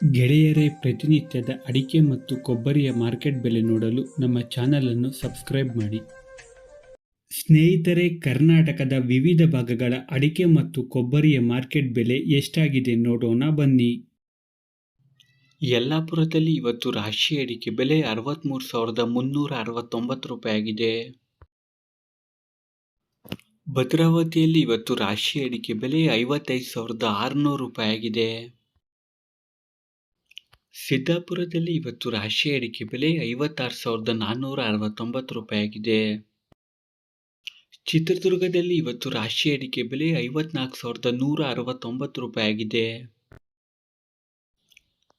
ಗೆಳೆಯರೇ, ಪ್ರತಿನಿತ್ಯದ ಅಡಿಕೆ ಮತ್ತು ಕೊಬ್ಬರಿಯ ಮಾರ್ಕೆಟ್ ಬೆಲೆ ನೋಡಲು ನಮ್ಮ ಚಾನಲನ್ನು ಸಬ್ಸ್ಕ್ರೈಬ್ ಮಾಡಿ. ಸ್ನೇಹಿತರೆ, ಕರ್ನಾಟಕದ ವಿವಿಧ ಭಾಗಗಳ ಅಡಿಕೆ ಮತ್ತು ಕೊಬ್ಬರಿಯ ಮಾರ್ಕೆಟ್ ಬೆಲೆ ಎಷ್ಟಾಗಿದೆ ನೋಡೋಣ ಬನ್ನಿ. ಯಲ್ಲಾಪುರದಲ್ಲಿ ಇವತ್ತು ರಾಶಿ ಅಡಿಕೆ ಬೆಲೆ 63,369 ರೂಪಾಯಿ ಆಗಿದೆ. ಭದ್ರಾವತಿಯಲ್ಲಿ ಇವತ್ತು ರಾಶಿ ಅಡಿಕೆ ಬೆಲೆ 55,600 ರೂಪಾಯಿ ಆಗಿದೆ. ಸಿದ್ದಾಪುರದಲ್ಲಿ ಇವತ್ತು ರಾಶಿ ಅಡಿಕೆ ಬೆಲೆ 56,469 ರೂಪಾಯಿ ಆಗಿದೆ. ಚಿತ್ರದುರ್ಗದಲ್ಲಿ ಇವತ್ತು ರಾಶಿ ಅಡಿಕೆ ಬೆಲೆ 54,169 ರೂಪಾಯಿ ಆಗಿದೆ.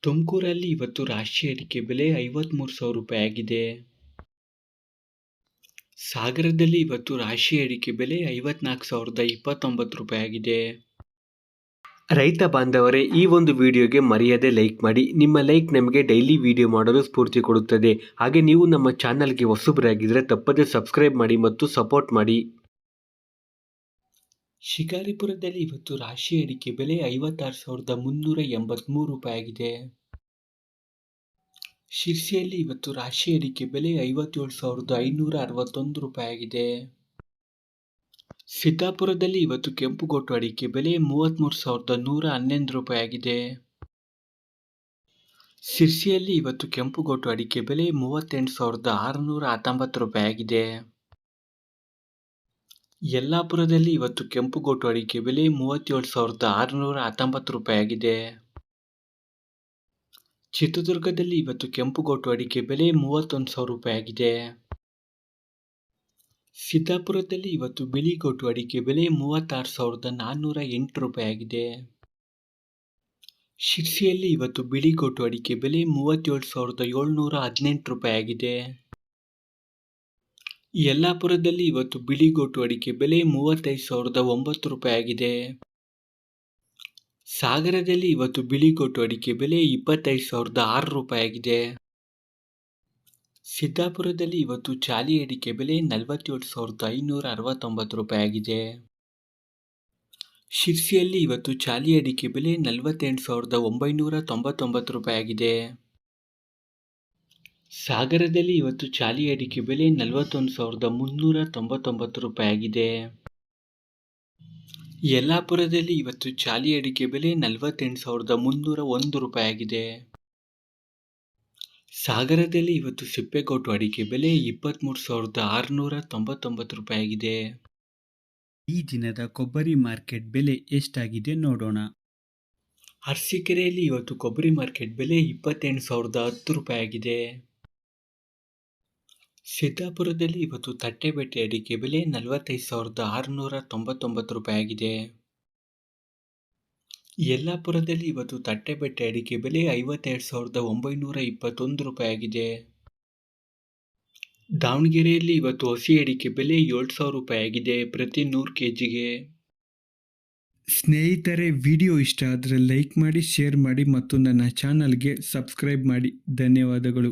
ತುಮಕೂರಲ್ಲಿ ಇವತ್ತು ರಾಶಿ ಅಡಿಕೆ ಬೆಲೆ 53,000 ರೂಪಾಯಿ ಆಗಿದೆ. ಸಾಗರದಲ್ಲಿ ಇವತ್ತು ರಾಶಿ ಅಡಿಕೆ ಬೆಲೆ 54,029 ರೂಪಾಯಿ ಆಗಿದೆ. ರೈತ ಬಾಂಧವರೇ, ಈ ಒಂದು ವಿಡಿಯೋಗೆ ಮರೆಯದೆ ಲೈಕ್ ಮಾಡಿ. ನಿಮ್ಮ ಲೈಕ್ ನಮಗೆ ಡೈಲಿ ವಿಡಿಯೋ ಮಾಡಲು ಸ್ಫೂರ್ತಿ ಕೊಡುತ್ತದೆ. ಹಾಗೆ ನೀವು ನಮ್ಮ ಚಾನಲ್ಗೆ ಹೊಸಬರಾಗಿದ್ದರೆ ತಪ್ಪದೆ ಸಬ್ಸ್ಕ್ರೈಬ್ ಮಾಡಿ ಮತ್ತು ಸಪೋರ್ಟ್ ಮಾಡಿ. ಶಿಕಾರಿಪುರದಲ್ಲಿ ಇವತ್ತು ರಾಶಿ ಅಡಿಕೆ ಬೆಲೆ 56,383 ರೂಪಾಯಿ ಆಗಿದೆ. ಶಿರ್ಸಿಯಲ್ಲಿ ಇವತ್ತು ರಾಶಿ ಅಡಿಕೆ ಬೆಲೆ 57,561 ರೂಪಾಯಿ ಆಗಿದೆ. ಸಿದ್ದಾಪುರದಲ್ಲಿ ಇವತ್ತು ಕೆಂಪುಗೋಟು ಅಡಿಕೆ ಬೆಲೆ 33,111 ರೂಪಾಯಿ ಆಗಿದೆ. ಶಿರ್ಸಿಯಲ್ಲಿ ಇವತ್ತು ಕೆಂಪುಗೋಟು ಅಡಿಕೆ ಬೆಲೆ 38,619 ರೂಪಾಯಿ ಆಗಿದೆ. ಯಲ್ಲಾಪುರದಲ್ಲಿ ಇವತ್ತು ಕೆಂಪುಗೋಟು ಅಡಿಕೆ ಬೆಲೆ 37,619 ರೂಪಾಯಿ ಆಗಿದೆ. ಚಿತ್ರದುರ್ಗದಲ್ಲಿ ಇವತ್ತು ಕೆಂಪುಗೋಟು ಅಡಿಕೆ ಬೆಲೆ 31,000 ರೂಪಾಯಿ ಆಗಿದೆ. ಸಿದ್ದಾಪುರದಲ್ಲಿ ಇವತ್ತು ಬಿಳಿಗೋಟು ಅಡಿಕೆ ಬೆಲೆ 36,408 ರೂಪಾಯಿ ಆಗಿದೆ. ಶಿರ್ಸಿಯಲ್ಲಿ ಇವತ್ತು ಬಿಳಿಗೋಟು ಅಡಿಕೆ ಬೆಲೆ 37,718 ರೂಪಾಯಿ ಆಗಿದೆ. ಯಲ್ಲಾಪುರದಲ್ಲಿ ಇವತ್ತು ಬಿಳಿಗೋಟು ಅಡಿಕೆ ಬೆಲೆ 35,009 ರೂಪಾಯಿ ಆಗಿದೆ. ಸಾಗರದಲ್ಲಿ ಇವತ್ತು ಬಿಳಿಗೋಟು ಅಡಿಕೆ ಬೆಲೆ 25,006 ರೂಪಾಯಿ ಆಗಿದೆ. ಸಿದ್ದಾಪುರದಲ್ಲಿ ಇವತ್ತು ಚಾಲಿ ಅಡಿಕೆ ಬೆಲೆ 47,569 ರೂಪಾಯಿ ಆಗಿದೆ. ಶಿರ್ಸಿಯಲ್ಲಿ ಇವತ್ತು ಚಾಲಿ ಅಡಿಕೆ ಬೆಲೆ 48,999 ರೂಪಾಯಿ ಆಗಿದೆ. ಸಾಗರದಲ್ಲಿ ಇವತ್ತು ಚಾಲಿ ಅಡಿಕೆ ಬೆಲೆ 41,399 ರೂಪಾಯಿ ಆಗಿದೆ. ಯಲ್ಲಾಪುರದಲ್ಲಿ ಇವತ್ತು ಚಾಲಿ ಅಡಿಕೆ ಬೆಲೆ 48,301 ರೂಪಾಯಿ ಆಗಿದೆ. ಸಾಗರದಲ್ಲಿ ಇವತ್ತು ಸಿಪ್ಪೆಗೋಟು ಅಡಿಕೆ ಬೆಲೆ 23,699 ರೂಪಾಯಿ ಆಗಿದೆ. ಈ ದಿನದ ಕೊಬ್ಬರಿ ಮಾರ್ಕೆಟ್ ಬೆಲೆ ಎಷ್ಟಾಗಿದೆ ನೋಡೋಣ. ಅರಸೀಕೆರೆಯಲ್ಲಿ ಇವತ್ತು ಕೊಬ್ಬರಿ ಮಾರ್ಕೆಟ್ ಬೆಲೆ 28,010 ರೂಪಾಯಿ ಆಗಿದೆ. ಸಿದ್ದಾಪುರದಲ್ಲಿ ಇವತ್ತು ತಟ್ಟೆಬೆಟ್ಟೆ ಅಡಿಕೆ ಬೆಲೆ 45,699 ರೂಪಾಯಿ ಆಗಿದೆ. ಯಲ್ಲಾಪುರದಲ್ಲಿ ಇವತ್ತು ತಟ್ಟೆಬೆಟ್ಟೆ ಅಡಿಕೆ ಬೆಲೆ 52,921 ರೂಪಾಯಿ ಆಗಿದೆ. ದಾವಣಗೆರೆಯಲ್ಲಿ ಇವತ್ತು ಹಸಿ ಅಡಿಕೆ ಬೆಲೆ 7,000 ರೂಪಾಯಿ ಆಗಿದೆ ಪ್ರತಿ 100 kgಗೆ. ಸ್ನೇಹಿತರೆ, ವಿಡಿಯೋ ಇಷ್ಟ ಆದರೆ ಲೈಕ್ ಮಾಡಿ, ಶೇರ್ ಮಾಡಿ ಮತ್ತು ನನ್ನ ಚಾನಲ್ಗೆ ಸಬ್ಸ್ಕ್ರೈಬ್ ಮಾಡಿ. ಧನ್ಯವಾದಗಳು.